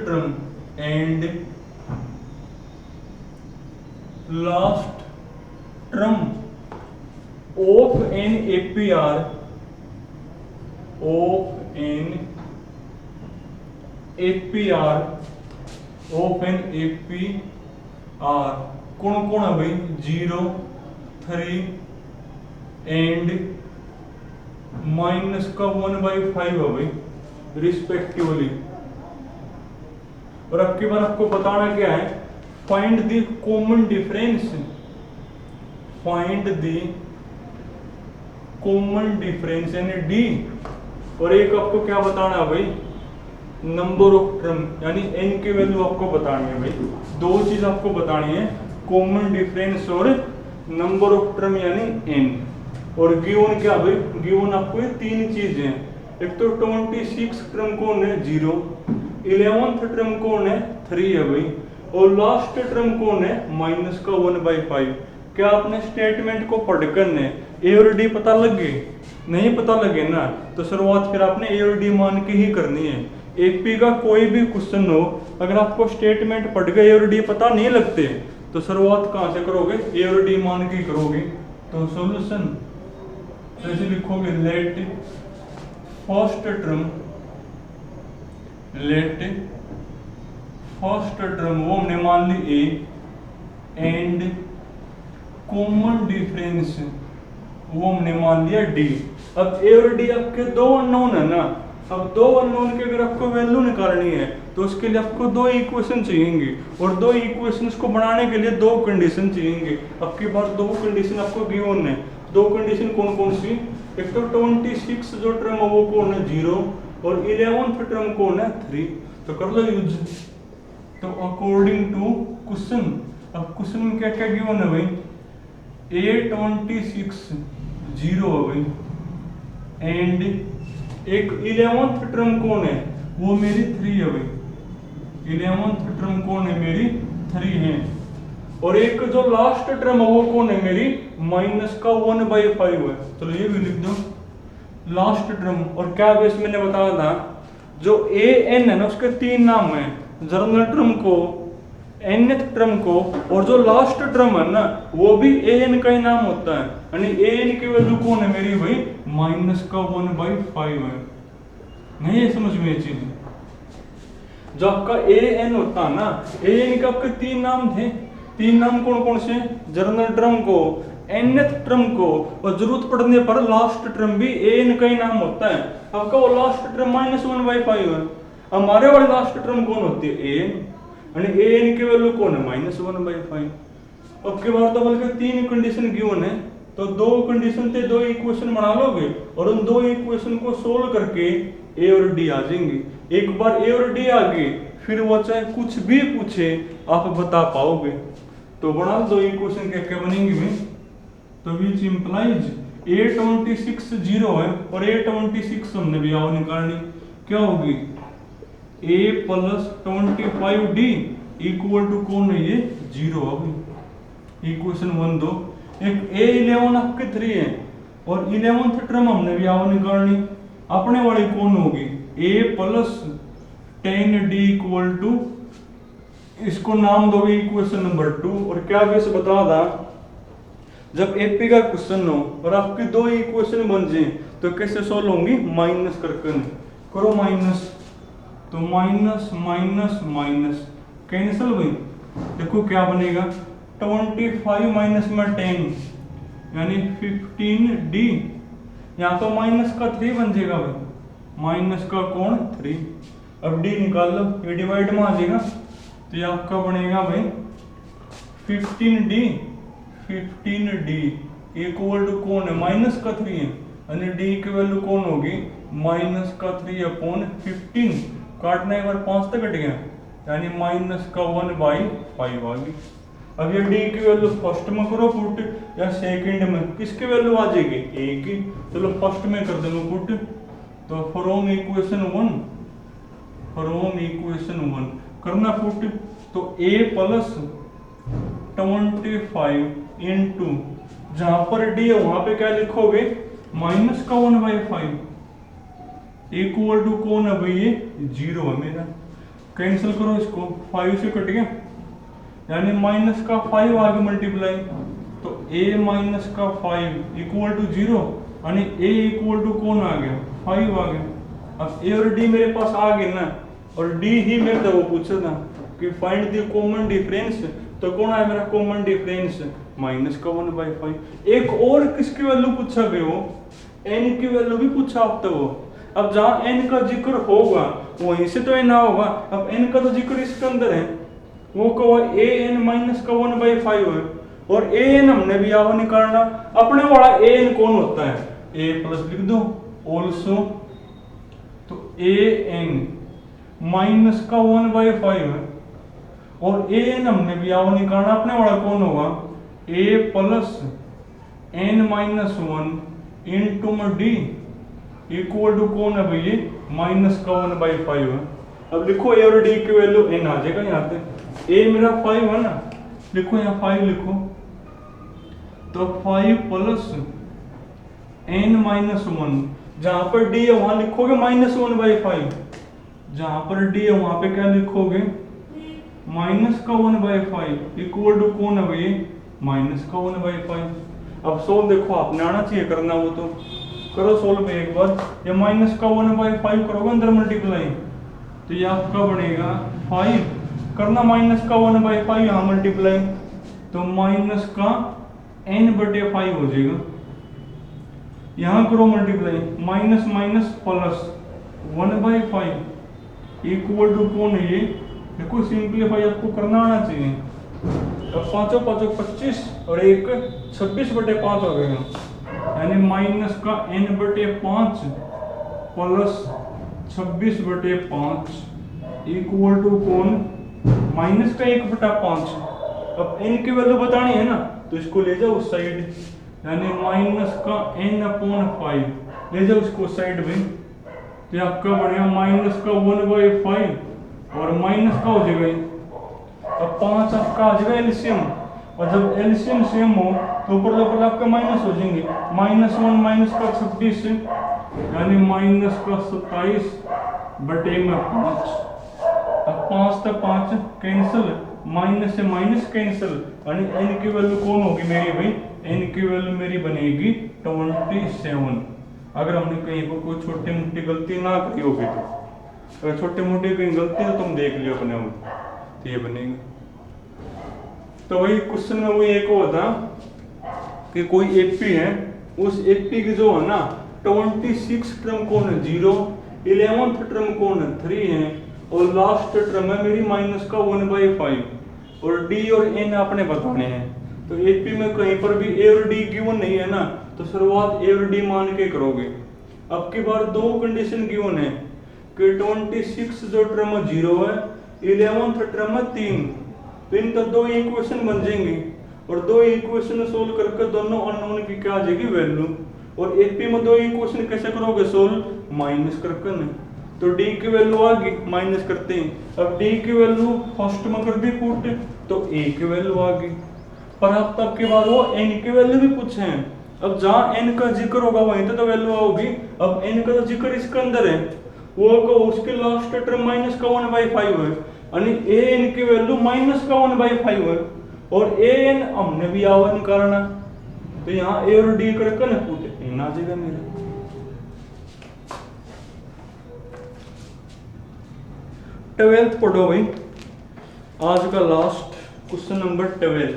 term of an APR कौन कौन है भाई? 0, 3 एंड माइनस का 1/5 है भाई रिस्पेक्टिवली। और अब की बार आपको बताना क्या है? फाइंड द कॉमन डिफरेंस, यानी डी। और एक आपको क्या बताना है भाई? नंबर ऑफ टर्म, यानी एन की वैल्यू आपको बतानी है भाई। दो चीज आपको बतानी है, कॉमन डिफरेंस और नंबर ऑफ टर्म यानी एन। और गिवन क्या भाई? गिवन आपको ये तीन चीज है। एक तो 26 टर्म कौन है? 0, 11th टर्म कौन है? 3 है भाई, और लास्ट टर्म कौन है? माइनस का 1/5। क्या आपने स्टेटमेंट को पढ़कर ने ए और डी पता लग गए? नहीं पता लगे ना, तो शुरुआत फिर आपने ए और डी मान के ही करनी है। एपी का कोई भी क्वेश्चन हो, अगर आपको स्टेटमेंट पढ़ गए ए और डी पता नहीं लगते, तो शुरुआत कहां से करोगे? ए और डी मान के ही करोगे। तो सॉल्यूशन ऐसे लिखोगे, लेट फर्स्ट टर्म वो हमने मान ली ए, एंड कॉमन डिफरेंस वो हमने मान लिया डी। अब ए और डी आपके दो अननोन है ना, अब दो अननोन की अगर आपको वैल्यू निकालनी है तो उसके लिए आपको दो इक्वेशन चाहिएंगे, और दो इक्वेशंस को बनाने के लिए दो कंडीशन चाहिएंगे। अब की बार दो कंडीशन आपको गिवन है। दो कंडीशन कौन कौन सी? एक तो 26 जो टर्म है वो कौन है? 0, और 11th टर्म कौन है? 3। तो कर लो यूज। तो अकॉर्डिंग टू क्वेश्चन, अब क्वेश्चन में क्या क्या गिवन है भाई? A26 0 है भाई, एंड एक 11th टर्म कौन है? वो मेरी 3 है भाई। 11th टर्म कौन है? मेरी 3 है। और एक जो लास्ट टर्म है वो कौन है? मेरी माइनस का 1/5 है। चलो ये भी लिख दो, लास्ट टर्म। और क्या बेस मैंने बताया था, जो ए एन है ना उसके तीन नाम है, जर्नल टर्म को, nth टर्म को, और जो लास्ट टर्म है ना वो भी ए एन का ही नाम होता है। यानी ए एन की वैल्यू कौन है मेरी भाई? माइनस का 1/5 है। नहीं है समझ में ये चीज? जो आपका ए एन होता है ना, ए एन के आपके तीन नाम थे। तीन नाम कौन कौन से? जर्नल टर्म को, nth टर्म को, और जरूरत पड़ने पर लास्ट टर्म भी ए एन का ही नाम होता है। आपका वो लास्ट टर्म माइनस 1/5 है। हमारे वाली लास्ट टर्म कौन होती है? ए एन, यानी ए एन की वैल्यू कौन है? माइनस 1/5। अब के बार तो बल्कि तीन कंडीशन गिवन है, तो दो कंडीशन थे, दो इक्वेशन बना लोगे, और उन दो इक्वेशन को सोल्व करके ए और डी आ जाएंगे। एक बार ए और डी आ गए, फिर वो चाहे कुछ भी पूछे आप बता पाओगे। तो बना दो इक्वेशन क्या क्या बनेंगी भाई? तो विच इंप्लाइज A26 जीरो है और A26 हमने भी आओ निकालनी, क्या होगी A plus 25D equal to कौन है ये जीरो। अब इक्वेशन 1 दो, एक A11 आपके 3 है और 11th टर्म हमने भी आओ निकालनी, अपने वाली कौन होगी A plus 10D equal to, इसको नाम दोगे इक्वेशन नंबर 2। और क्या भी इसे बता था, जब एपी का क्वेश्चन हो और आपकी दो इक्वेशन बन जाए तो कैसे सोल्व होंगी, माइनस करके करो माइनस, तो माइनस माइनस माइनस कैंसिल हुई, देखो क्या बनेगा 25 माइनस में 10 यानी 15D, यहाँ तो माइनस का 3 बन जाएगा भाई, माइनस का कौन 3। अब D निकाल लो, ये डिवाइड में आ जाएगा तो ये आपका बनेगा भाई 15D इक्वल टू कौन है माइनस का 3 है, यानी D की वैल्यू कौन होगी माइनस का 3 अपॉन 15, काटना एक बार 5 तक कट गया यानी माइनस का 1/5 आ गई। अब ये D की वैल्यू फर्स्ट में करो पुट या सेकंड में, किसकी वैल्यू आ जाएगी A की, चलो फर्स्ट में कर देंगे पुट, तो फ्रॉम इक्वेशन 1 करना पुट, तो A प्लस 25 इंटू जहां पर D है वहां पे क्या लिखोगे माइनस का 1/5 इक्वल टू कौन है भाई ये जीरो है मेरा, कैंसिल करो इसको, 5 से कट गया यानी माइनस का 5 आ गया मल्टीप्लाई, तो A माइनस का 5 इक्वल टू जीरो, यानी A इक्वल टू कौन आ गया 5 आ गया। अब A और D मेरे पास आ गए ना, और D ही मेरे से वो पूछा था कि फाइंड द कॉमन डिफरेंस, तो कौन है मेरा कॉमन डिफरेंस माइनस का 1/5। एक और किसकी वैल्यू पूछा गया हो, n की वैल्यू भी पूछा आप तो, अब जहां n का जिक्र होगा वहीं से तो n होगा, अब n का तो जिक्र इसके अंदर है, वो कहो an माइनस का 1/5 है, और an हमने भी यहाँ निकालना, अपने वाला an कौन होता है a प्लस लिख दो ऑल्सो, तो an माइनस का 1/5 है, और an हमने भी यहाँ निकालना, अपने वाला कौन होगा a plus n minus 1 into में D इक्वल टू कौन है भैया माइनस का 1/5 है। अब लिखो a और D की वैल्यू n आ जाएगा यहाँ पे, a मेरा 5 है ना, लिखो यहाँ 5 लिखो, तो 5 प्लस n माइनस 1, जहां पर D है वहां लिखोगे माइनस 1/5, जहां पर D है वहां पे क्या लिखोगे माइनस का 1/5 इक्वल टू कौन है भैया माइनस का 1/5। अब सोल्व देखो आपने आना चाहिए करना, वो तो करो सोल्व एक बार, ये माइनस का 1/5 करोगे अंदर मल्टीप्लाई, तो ये आपका बनेगा 5, करना माइनस का 1/5 यहाँ मल्टीप्लाई, तो माइनस का n/5 हो जाएगा, यहाँ करो multiply, minus minus plus 1/5 equal to कौन है ये, देखो सिंपलीफाई आपको करना आना चाहिए, अब 5 5 25 और एक 26/5 हो गएगा, यानी माइनस का n/5 प्लस 26/5 इक्वल टू कौन माइनस का 1/5। अब n की वैल्यू बतानी है ना, तो इसको ले जाओ उस साइड, यानी माइनस का n/5 ले जाओ उसको साइड में, तो आपका बढ़िया माइनस का 1/5 और माइनस का हो जाएगा, अब 5 आपका आ जाएगा एलसीएम, और जब एलसीएम सेम हो तो ऊपर आपका माइनस हो जाएंगे, -1 माइनस का 26 यानी माइनस का 27/5, अब 5 से 5 कैंसिल, माइनस से माइनस कैंसिल, यानी n की वैल्यू कौन होगी मेरी भाई, n की वैल्यू मेरी बनेगी 27। अगर हमने कहीं पर कोई छोटी मोटी गलती ना करी होगी तो, अगर छोटी मोटी कहीं गलती तो तुम देख लियो अपने आप, तो ये बनेगा। तो वही क्वेश्चन में वही एक हुआ था कि कोई एपी है, उस एपी की जो है ना 26 टर्म कौन है 0, 11th टर्म कौन है 3 है, और लास्ट टर्म है मेरी माइनस का 1/5, और डी और एन आपने बताने हैं। तो एपी में कहीं पर भी ए और डी गिवन नहीं है ना, तो शुरुआत ए और डी मान के करोगे। अब की बार दो कंडीशन गिवन है कि 26 जो टर्म 0 है, 11th टर्म 3, तो इनका दो इक्वेशन बन जाएंगे। और दो इक्वेशन सोल्व करके दोनों अननोन की क्या आ जाएगी वैल्यू। और एपी में दो इक्वेशन कैसे करोगे सोल्व, माइनस करके नहीं। तो डी की वैल्यू आ गई माइनस करते ही, अब डी की वैल्यू फर्स्ट में कर दी पुट तो ए की वैल्यू आ गई। पर अब तक के बाद वो एन की वैल्यू भी पूछे हैं, अब जहां एन का जिक्र होगा वहीं तो वैल्यू होगी। अब एन का तो जिक्र इसके अंदर है, वो को उसके लास्ट टर्म माइनस का 1/5 है, यानी ए एन की वैल्यू माइनस का 1/5 है। और ए एन हमने भी आवा निकालना, तो यहाँ ए और डी करके ना पुट इन आ जाएगा मेरा। ट्वेल्थ पढ़ो भाई, आज का लास्ट क्वेश्चन नंबर 12।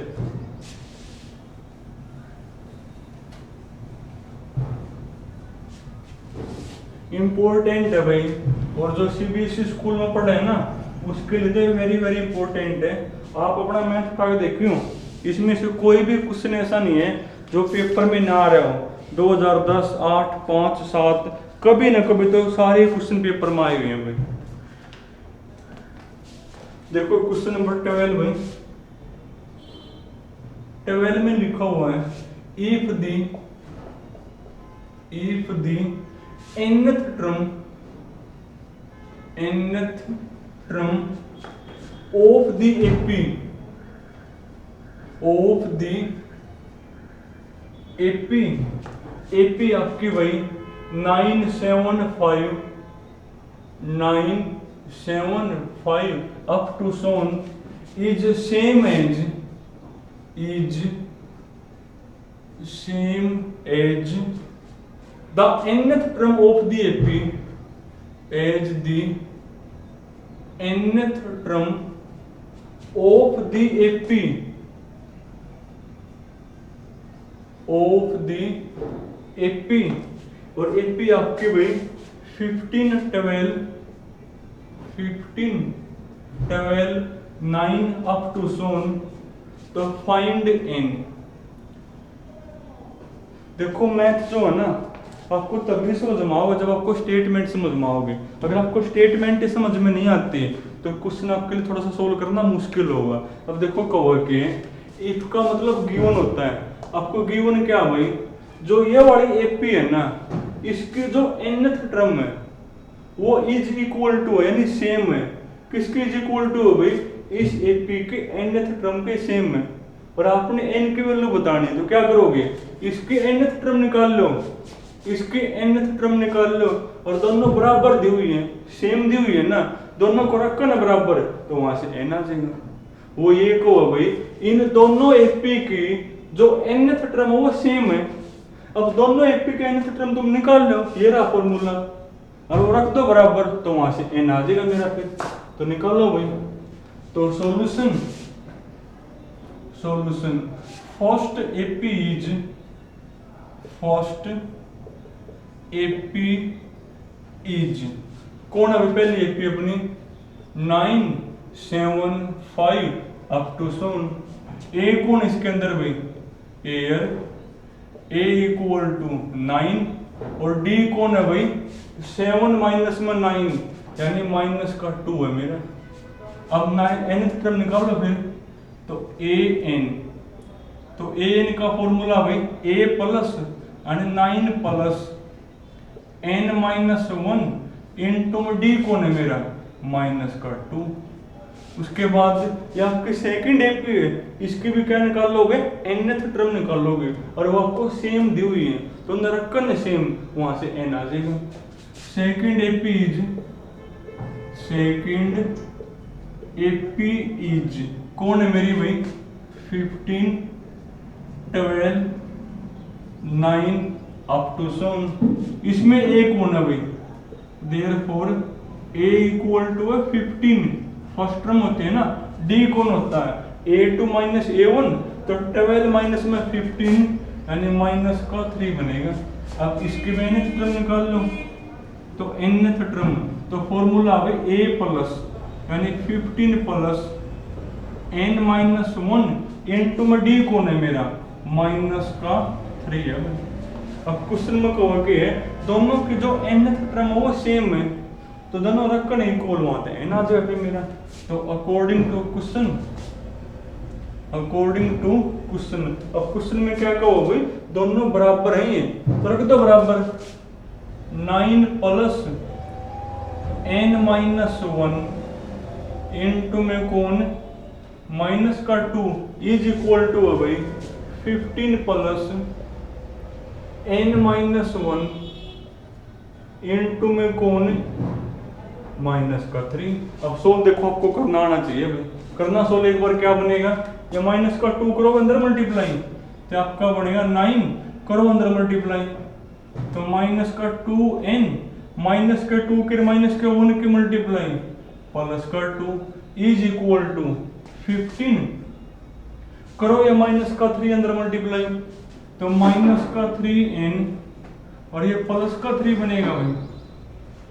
इंपॉर्टेंट है भाई, और जो सीबीएसई स्कूल में पढ़े है ना उसके लिए वेरी वेरी इंपॉर्टेंट है। आप अपना मैथ का देखियो, इसमें से कोई भी क्वेश्चन ऐसा नहीं है जो पेपर में ना आ रहा हो। 2010, 8, 5, 7 कभी ना कभी तो सारे क्वेश्चन पेपर में आए हुए हैं भाई। देखो क्वेश्चन नंबर 12 भाई, 12 में लिखा हुआ है if the nth term of the AP आपकी भाई 975 up to soon is same as the nth term of the AP as the nth term of the AP और AP आपके भाई 15, 12, 9 up to soon, तो फाइंड n। देखो math जो है ना आपको तभी समझ में आओगे जब आपको स्टेटमेंट समझ में आओगे। अगर आपको स्टेटमेंट समझ में नहीं आती तो क्वेश्चन आपके लिए थोड़ा सा सोल्व करना मुश्किल होगा। अब देखो कहो कि इफ का मतलब गिवन होता है, आपको गिवन क्या भाई, जो ये वाली एपी है ना इसकी जो nth टर्म है वो इज इक्वल टू है यानी सेम है। किसकी इज इक्वल टू है भाई, इस एपी के nth टर्म के सेम है। और आपने n की वैल्यू बतानी है तो क्या करोगे, इसकी nth टर्म निकाल लो, इसकी nth टर्म निकाल लो, और दोनों बराबर दी हुई है, सेम दी हुई है ना, दोनों को रखो ना बराबर, तो वहां से n आ जाएगा। वो ये को भाई इन दोनों एपी की जो nth टर्म है वो सेम है। अब दोनों एपी के nth टर्म तुम निकाल लो, ये रहा फॉर्मूला, और वो रख दो बराबर, तो वहां से n आ जाएगा मेरा। फिर तो निकालो भाई। तो सॉल्यूशन फर्स्ट एपी इज कौन है पहली एपी अपनी 975 अप टू सोन। ए कौन इसके अंदर भाई, एयर, ए इक्वल टू 9, और डी कौन है भाई 7 माइनस में 9 यानी माइनस का 2 है मेरा। अब 9 nth टर्म निकालो फिर, तो ए एन, तो ए एन का फॉर्मूला भाई ए प्लस यानी 9 plus n minus 1 into D कौन है मेरा माइनस का 2। उसके बाद ये आपकी सेकंड एपी है, इसकी भी क्या निकाल लोगे, nth टर्म निकाल लोगे, और वो आपको सेम दी हुई है तो अंदर रखकर ना सेम, वहां से n आ जाएगा। सेकंड एपी इज कौन है मेरी भाई 15, 12, 9 अप टू सोन। इसमें ए कौन है भाई, therefore A equal to 15 first term होते हैं ना, डी कौन होता है a2 माइनस a1, तो 12 माइनस में 15 यानी माइनस का 3 बनेगा। अब इसके भी nth टर्म निकाल लो, तो nth टर्म, तो फॉर्मूला आ गई a प्लस यानी 15 प्लस n माइनस 1 इंटू में डी कौन है मेरा माइनस का 3 है। अब क्वेश्चन में कहो कि दोनों की जो nth टर्म है वो सेम है, तो दोनों रखकर इक्वल आते हैं ना जगह पे मेरा। तो according to question according to question. अब क्वेश्चन में क्या कहो भाई, दोनों बराबर हैं ये, तो रख दो बराबर। 9 प्लस n-1 इंटू में कौन माइनस का 2 इज इक्वल टू है भाई 15 प्लस n-1 इंटू में कौन माइनस का 3। अब सोल्व देखो आपको करना आना चाहिए भाई, करना सोल्व एक बार क्या बनेगा, ये माइनस का 2 करो अंदर मल्टीप्लाई, तो आपका बनेगा 9 करो अंदर मल्टीप्लाई, तो माइनस का 2n माइनस के 2 के माइनस के 1 की मल्टीप्लाई प्लस का 2 इज इक्वल टू 15 करो ये माइनस का 3 अंदर मल्टीप्लाई, तो माइनस का 3n और ये प्लस का 3 बनेगा भाई,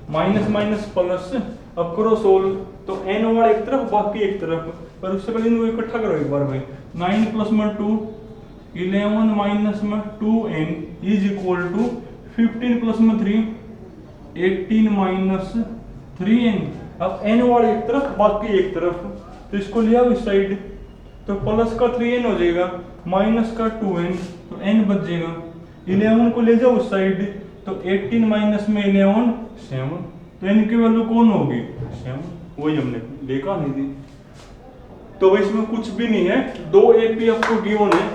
माइनस माइनस प्लस। अब करो सोल्व, तो n वाला एक तरफ बाकी एक तरफ, पर उससे पहले इनको इकट्ठा करो एक बार भाई। 9 प्लस में 2 11 माइनस में 2n is equal to 15 plus में 3 18 माइनस 3n। अब n वाले एक तरफ बाकी एक तरफ, तो इसको लिया इस साइड, तो प्लस का 3n हो जाएगा माइनस का 2n, तो n बच जाएगा। 11 को ले जाओ उस साइड, तो 18 माइनस में 11 7, तो n की वैल्यू कौन होगी 7, वही हमने देखा नहीं थी। तो भाई इसमें कुछ भी नहीं है, दो एपी आपको गिवन है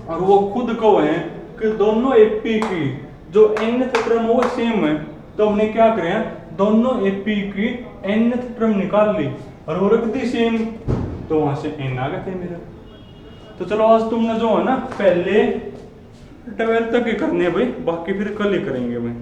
और वो खुद कहो है कि दोनों एपी की जो nth टर्म वो सेम है, तो हमने क्या करें दोनों एपी की nth टर्म निकाल ली और वो रख दी सेम, तो वहां से n आ गए थे मेरे। तो चलो आज तुमने जो है ना पहले 12 तक ही करने भाई, बाकी फिर कल ही करेंगे भाई।